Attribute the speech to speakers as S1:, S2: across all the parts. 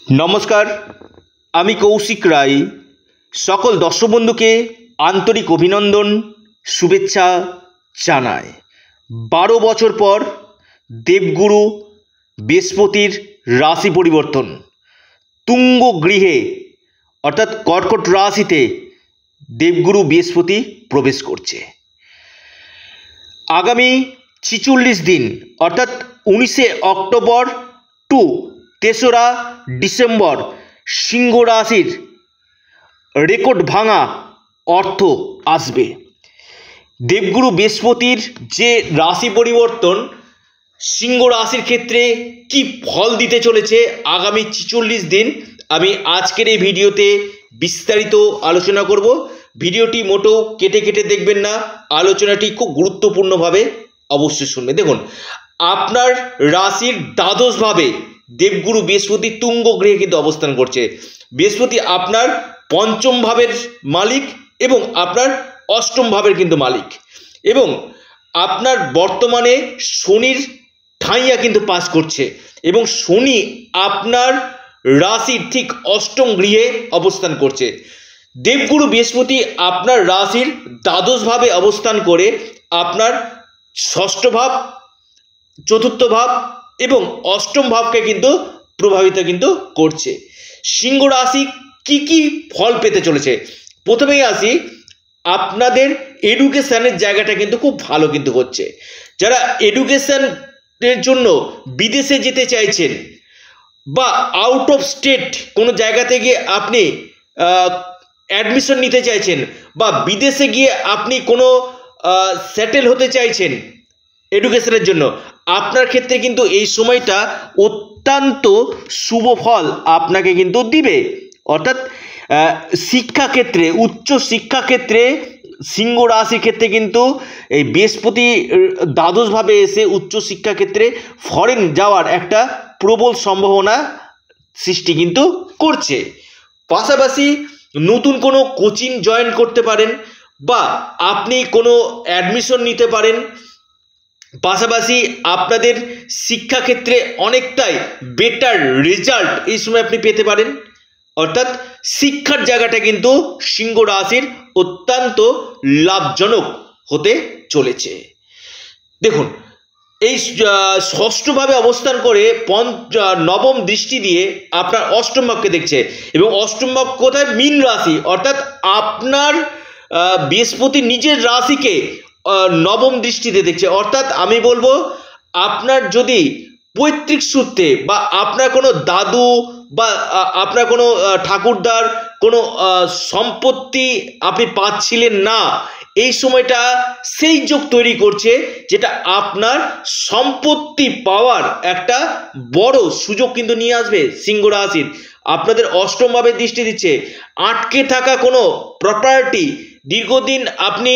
S1: नमस्कार आमी कौशिक राय सकल दर्शक बंधुके आंतरिक अभिनंदन शुभेच्छा जानाय। 12 बछर पर देवगुरु बृहस्पतिर राशि परिवर्तन तुंग गृहे अर्थात कर्कट राशिते देवगुरु बृहस्पति प्रवेश करছে। आगामी 46 दिन अर्थात 19 अक्टोबर टू 3रा डिसेम्बर सिंह राशिर रेकर्ड भांगा अर्थ आसबे। देवगुरु बृहस्पतिर जे राशि परिवर्तन सिंह राशिर क्षेत्रे कि फल दीते चलेছে आगामी 46 दिन आमी आजकेर এই ভিডিওতে विस्तारित आलोचना करब। ভিডিওটি मोटो केटे केटे देखबेन ना, आलोचनाटी खूब गुरुत्वपूर्ण भावे अवश्य शुनबेन। देखुन आपनार राशिर द्वादश भावे देवगुरु बृहस्पति तुंग गृहे किन्तु अवस्थान करছে। बृहस्पति आपनार पंचम भावेर मालिक एवं आपनार अष्टम भावेर किन्तु मालिक एवं आपनार बर्तमाने शनिर ठाइया किन्तु पास करছে एवं शनि आपनार राशिर ठीक अष्टम गृहे अवस्थान करছে। देवगुरु बृहस्पति आपनार राशिर द्वादश भावे अवस्थान करे आपनार षष्ठ भाव चतुर्थ भाव एवं अष्टम भाव के किन्तु प्रभावित किन्तु करছে। सिंह राशि की फल पेते चलेছে प्रथमेই আসি আপনাদের এডুকেশনের জায়গাটা কিন্তু খুব ভালো কিন্তু হচ্ছে। যারা এডুকেশনের জন্য বিদেশে যেতে চাইছেন বা আউট অফ স্টেট কোনো জায়গাতে গিয়ে আপনি অ্যাডমিশন নিতে চাইছেন বা বিদেশে গিয়ে আপনি কোনো সেটেল হতে চাইছেন এডুকেশনের জন্য, আপনার ক্ষেত্রে কিন্তু এই সময়টা অত্যন্ত শুভ ফল আপনাকে কিন্তু দিবে। অর্থাৎ শিক্ষা ক্ষেত্রে উচ্চ শিক্ষা ক্ষেত্রে সিংহ রাশির ক্ষেত্রে কিন্তু এই বৃহস্পতি দ্বাদশভাবে এসে উচ্চ শিক্ষা ক্ষেত্রে ফরেন যাওয়ার একটা প্রবল সম্ভাবনা সৃষ্টি কিন্তু করছে। পাশাপাশি নতুন কোনো কোচিং জয়েন করতে পারেন বা আপনি কোনো অ্যাডমিশন নিতে পারেন। পাশাপাশি আপনাদের শিক্ষাক্ষেত্রে অনেকটাই বেটার রেজাল্ট এই সময় আপনি পেতে পারেন। অর্থাৎ শিক্ষার জায়গাটা কিন্তু সিংহ রাশির অত্যন্ত লাভজনক হতে চলেছে। দেখুন এই ষষ্ঠভাবে অবস্থান করে নবম দৃষ্টি দিয়ে আপনার অষ্টম ভাবকে দেখছে এবং অষ্টম ভাব কোথায়? মীন রাশি। অর্থাৎ আপনার বৃহস্পতি নিজের রাশিকে নবম দৃষ্টিতে দেখছে। অর্থাৎ আমি বলবো আপনার যদি পৈতৃক সূত্রে বা আপনার কোনো দাদু বা আপনার কোনো ঠাকুরদার কোনো সম্পত্তি আপনি পাচ্ছিলেন না, এই সময়টা সেই যোগ তৈরি করছে যেটা আপনার সম্পত্তি পাওয়ার একটা বড় সুযোগ কিন্তু নিয়ে আসবে। সিংহ রাশির আপনাদের অষ্টম ভাবে দৃষ্টি দিচ্ছে। আটকে থাকা কোনো প্রপার্টি দীর্ঘদিন আপনি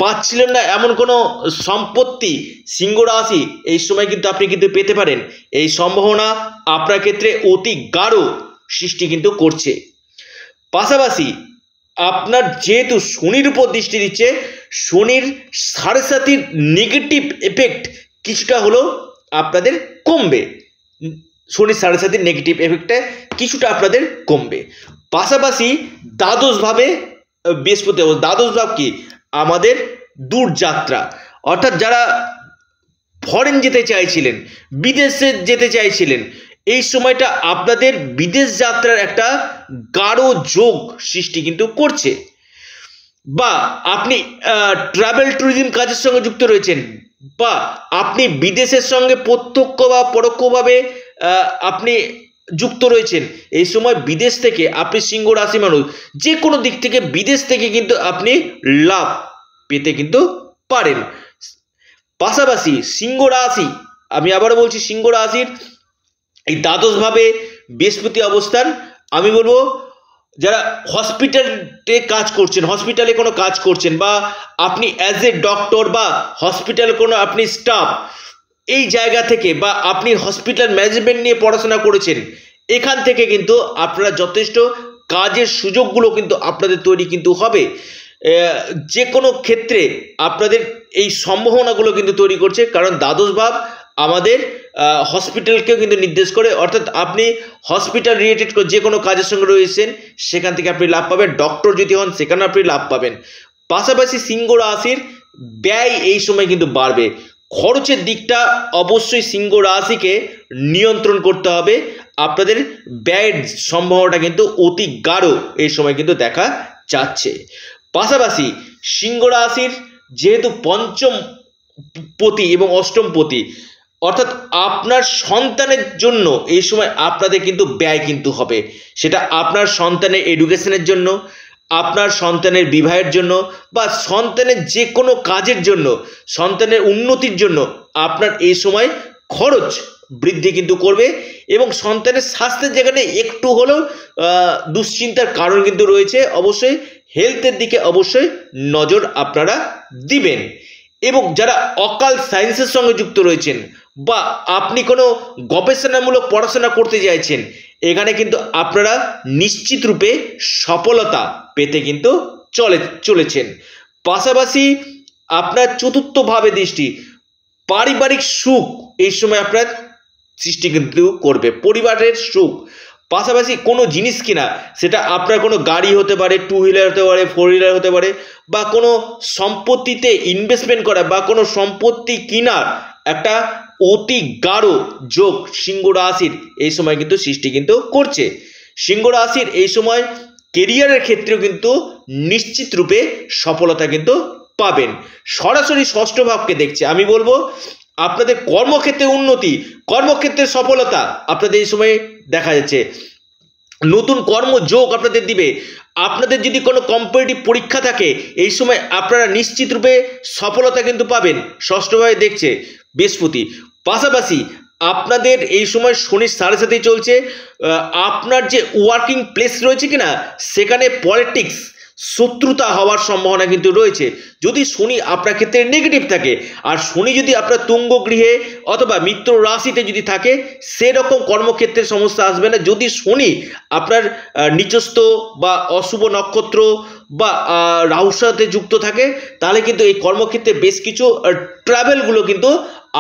S1: পাচ্ছিলেন না এমন কোনো সম্পত্তি সিংহ রাশি এই সময় কিন্তু আপনি কিন্তু পেতে পারেন। এই সম্ভাবনা আপনার ক্ষেত্রে অতি গাঢ় সৃষ্টি কিন্তু করছে। পাশাপাশি আপনার যেহেতু শনির উপর দৃষ্টি দিচ্ছে, শনির 7.5 নেগেটিভ এফেক্ট কিছুটা হলো আপনাদের কমবে। শনির 7.5 নেগেটিভ এফেক্টটা কিছুটা আপনাদের কমবে। পাশাপাশি দ্বাদশভাবে বৃহস্পতি, দ্বাদশ ভাব কি? আমাদের দূরযাত্রা। অর্থাৎ যারা ফরেন যেতে চাইছিলেন, বিদেশে যেতে চাইছিলেন, এই সময়টা আপনাদের বিদেশ যাত্রার একটা গাঢ় যোগ সৃষ্টি কিন্তু করছে। বা আপনি ট্রাভেল ট্যুরিজম কাজের সঙ্গে যুক্ত রয়েছেন বা আপনি বিদেশের সঙ্গে প্রত্যক্ষ বা পরোক্ষভাবে আপনি যুক্ত রয়েছেন, এই সময় বিদেশ থেকে আপনি সিংহ রাশি মানুষ যে কোনো দিক থেকে বিদেশ থেকে কিন্তু আপনি লাভ পেতে কিন্তু পারেন। পাশাপাশি সিংহ রাশি, আমি আবারও বলছি, সিংহ রাশির এই দ্বাদশভাবে বৃহস্পতি অবস্থান, আমি বলবো যারা হসপিটালে কাজ করছেন, হসপিটালে কোনো কাজ করছেন বা আপনি অ্যাজ এ ডক্টর বা হসপিটালে কোনো আপনি স্টাফ, এই জায়গা থেকে বা আপনি হসপিটাল ম্যানেজমেন্ট নিয়ে পড়াশোনা করেছেন, এখান থেকে কিন্তু আপনারা যথেষ্ট কাজের সুযোগগুলো কিন্তু আপনাদের তৈরি কিন্তু হবে। যে কোনো ক্ষেত্রে আপনাদের এই সম্ভাবনাগুলো কিন্তু তৈরি করছে, কারণ দ্বাদশ ভাব আমাদের হসপিটালকেও কিন্তু নির্দেশ করে, অর্থাৎ আপনি হসপিটাল রিলেটেড যে কোনো কাজের সঙ্গে রয়েছেন সেখান থেকে আপনি লাভ পাবেন। ডক্টর যদি হন সেখানে আপনি লাভ পাবেন। পাশাপাশি সিংহ রাশির ব্যয় এই সময় কিন্তু বাড়বে। খরচের দিকটা অবশ্যই সিংহ রাশিকে নিয়ন্ত্রণ করতে হবে। আপনাদের ব্যয়ের সম্ভাবনাটা কিন্তু অতি গাঢ় এই সময় কিন্তু দেখা যাচ্ছে। পাশাপাশি সিংহ রাশির যেহেতু পঞ্চম পতি এবং অষ্টম পতি, অর্থাৎ আপনার সন্তানের জন্য এই সময় আপনাদের কিন্তু ব্যয় কিন্তু হবে। সেটা আপনার সন্তানের এডুকেশনের জন্য, আপনার সন্তানের বিবাহের জন্য, বা সন্তানের যে কোনো কাজের জন্য, সন্তানের উন্নতির জন্য আপনার এই সময় খরচ বৃদ্ধি কিন্তু করবে। এবং সন্তানের স্বাস্থ্যের জায়গাটা একটু হলেও দুশ্চিন্তার কারণ কিন্তু রয়েছে। অবশ্যই হেলথের দিকে অবশ্যই নজর আপনারা দিবেন। এবং যারা অকাল সায়েন্সের সঙ্গে যুক্ত রয়েছেন বা আপনি কোনো গবেষণামূলক পড়াশোনা করতে চাইছেন, এখানে কিন্তু আপনারা নিশ্চিত রূপে সফলতা পেতে কিন্তু চলেছেন। পাশাপাশি আপনার চতুর্থ ভাবে দৃষ্টি পারিবারিক সুখ এই সময় আপনার সৃষ্টি কিন্তু করবে, পরিবারের সুখ। পাশাপাশি কোনো জিনিস কিনা, সেটা আপনার কোনো গাড়ি হতে পারে, 2 হুইলার হতে পারে, 4 হুইলার হতে পারে, বা কোনো সম্পত্তিতে ইনভেস্টমেন্ট করা বা কোনো সম্পত্তি কেনার একটা অতি গাঢ় যোগ সিংহ রাশির এই সময় কিন্তু সৃষ্টি কিন্তু করছে। সিংহ রাশির এই সময় কেরিয়ারের ক্ষেত্রেও কিন্তু নিশ্চিত রূপে সফলতা কিন্তু পাবেন। সরাসরি ষষ্ঠ ভাবকে দেখছে, আমি বলবো আপনাদের কর্মক্ষেত্রে উন্নতি, কর্মক্ষেত্রে সফলতা আপনাদের এই সময় দেখা যাচ্ছে। নতুন কর্মযোগ আপনাদের দিবে। আপনাদের যদি কোনো কম্পিটিটিভ পরীক্ষা থাকে এই সময় আপনারা নিশ্চিত রূপে সফলতা কিন্তু পাবেন। ষষ্ঠভাবে দেখছে বৃহস্পতি। পাশাপাশি আপনাদের এই সময় শনির 7.5 চলছে। আপনার যে ওয়ার্কিং প্লেস রয়েছে কিনা সেখানে পলিটিক্স, শত্রুতা হওয়ার সম্ভাবনা কিন্তু রয়েছে যদি শনি আপনার ক্ষেত্রে নেগেটিভ থাকে। আর শনি যদি আপনার তুঙ্গ গৃহে অথবা মিত্র রাশিতে যদি থাকে, সেরকম কর্মক্ষেত্রের সমস্যা আসবে না। যদি শনি আপনার নিচস্থ বা অশুভ নক্ষত্র বা রাহুর সাথে যুক্ত থাকে, তাহলে কিন্তু এই কর্মক্ষেত্রে বেশ কিছু ট্রাভেলগুলো কিন্তু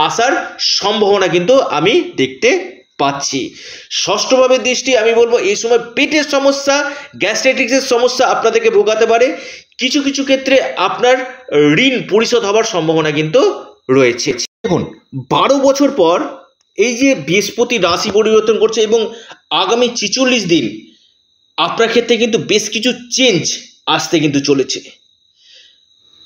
S1: আসার সম্ভাবনা কিন্তু আমি দেখতে পাচ্ছি। ষষ্ঠভাবে দৃষ্টি, আমি বলবো এই সময় পেটের সমস্যা, গ্যাস্ট্রাইটিসের সমস্যা আপনাদেরকে ভোগাতে পারে। কিছু কিছু ক্ষেত্রে আপনার ঋণ পরিশোধ হওয়ার সম্ভাবনা কিন্তু রয়েছে। দেখুন 12 বছর পর এই যে বৃহস্পতি রাশি পরিবর্তন করছে এবং আগামী 46 দিন আপনার ক্ষেত্রে কিন্তু বেশ কিছু চেঞ্জ আসতে কিন্তু চলেছে।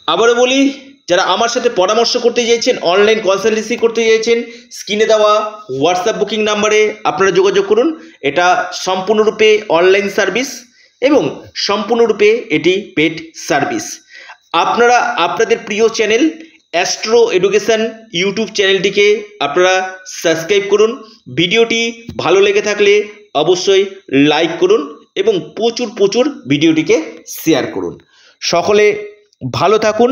S1: আবারও বলি, যারা আমার সাথে পরামর্শ করতে চাইছেন, অনলাইন কনসালটেন্সি করতে চাইছেন, স্ক্রিনে দেওয়া হোয়াটসঅ্যাপ বুকিং নাম্বারে আপনারা যোগাযোগ করুন। এটা সম্পূর্ণরূপে অনলাইন সার্ভিস এবং সম্পূর্ণরূপে এটি পেড সার্ভিস। আপনারা আপনাদের প্রিয় চ্যানেল অ্যাস্ট্রো এডুকেশন ইউটিউব চ্যানেলটিকে আপনারা সাবস্ক্রাইব করুন। ভিডিওটি ভালো লেগে থাকলে অবশ্যই লাইক করুন এবং প্রচুর প্রচুর ভিডিওটিকে শেয়ার করুন। সকলে ভালো থাকুন,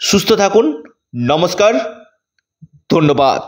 S1: সুস্থ থাকুন। নমস্কার, ধন্যবাদ।